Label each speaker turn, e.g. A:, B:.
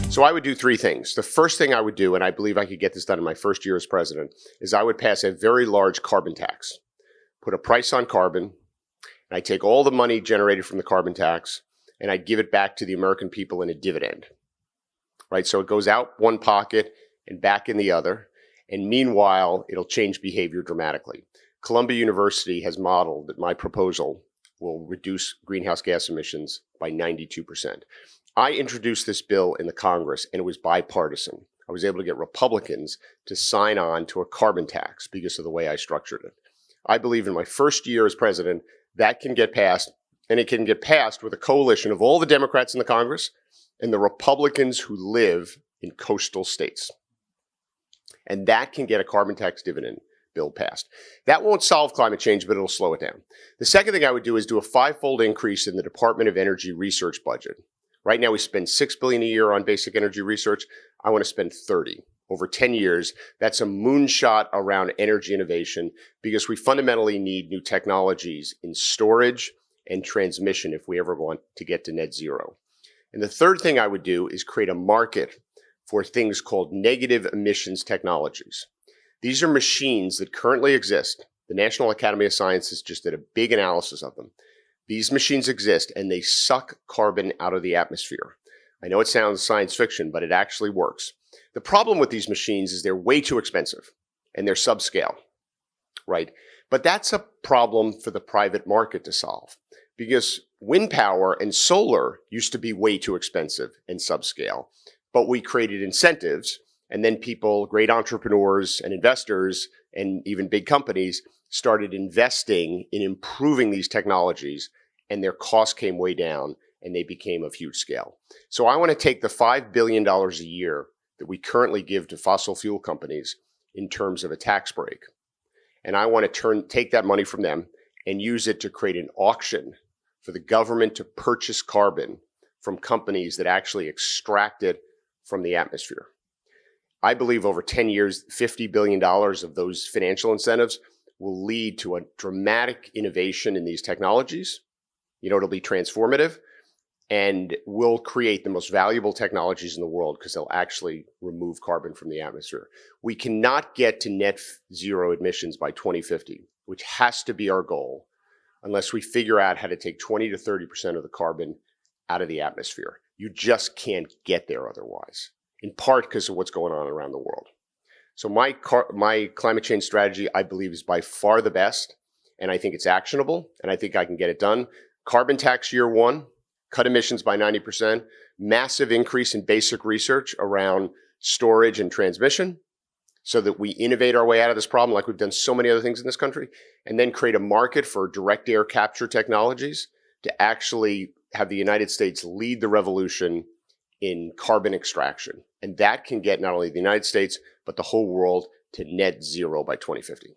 A: So I would do three things. The first thing I would do, and I believe I could get this done in my first year as president, is I would pass a very large carbon tax, put a price on carbon, and I'd take all the money generated from the carbon tax and I'd give it back to the American people in a dividend, right? So it goes out one pocket and back in the other. And meanwhile, it'll change behavior dramatically. Columbia University has modeled that my proposal will reduce greenhouse gas emissions by 92%. I introduced this bill in the Congress and it was bipartisan. I was able to get Republicans to sign on to a carbon tax because of the way I structured it. I believe in my first year as president, that can get passed, and it can get passed with a coalition of all the Democrats in the Congress and the Republicans who live in coastal states. And that can get a carbon tax dividend bill passed. That won't solve climate change, but it'll slow it down. The second thing I would do is do a five-fold increase in the Department of Energy research budget. Right now we spend $6 billion a year on basic energy research. I want to spend 30 over 10 years. That's a moonshot around energy innovation because we fundamentally need new technologies in storage and transmission if we ever want to get to net zero. And the third thing I would do is create a market for things called negative emissions technologies. These are machines that currently exist. The National Academy of Sciences just did a big analysis of them. These machines exist and they suck carbon out of the atmosphere. I know it sounds science fiction, but it actually works. The problem with these machines is they're way too expensive and they're subscale, right? But that's a problem for the private market to solve because wind power and solar used to be way too expensive and subscale, but we created incentives and then people, great entrepreneurs and investors and even big companies started investing in improving these technologies and their costs came way down and they became of huge scale. So I want to take the $5 billion a year that we currently give to fossil fuel companies in terms of a tax break. And I want to take that money from them and use it to create an auction for the government to purchase carbon from companies that actually extract it from the atmosphere. I believe over 10 years, $50 billion of those financial incentives will lead to a dramatic innovation in these technologies. It'll be transformative and will create the most valuable technologies in the world because they'll actually remove carbon from the atmosphere. We cannot get to net zero emissions by 2050, which has to be our goal, unless we figure out how to take 20 to 30% of the carbon out of the atmosphere. You just can't get there otherwise, in part because of what's going on around the world. So my climate change strategy, I believe, is by far the best, and I think it's actionable, and I think I can get it done. Carbon tax year one, cut emissions by 90%, massive increase in basic research around storage and transmission so that we innovate our way out of this problem like we've done so many other things in this country, and then create a market for direct air capture technologies to actually have the United States lead the revolution in carbon extraction. And that can get not only the United States, but the whole world to net zero by 2050.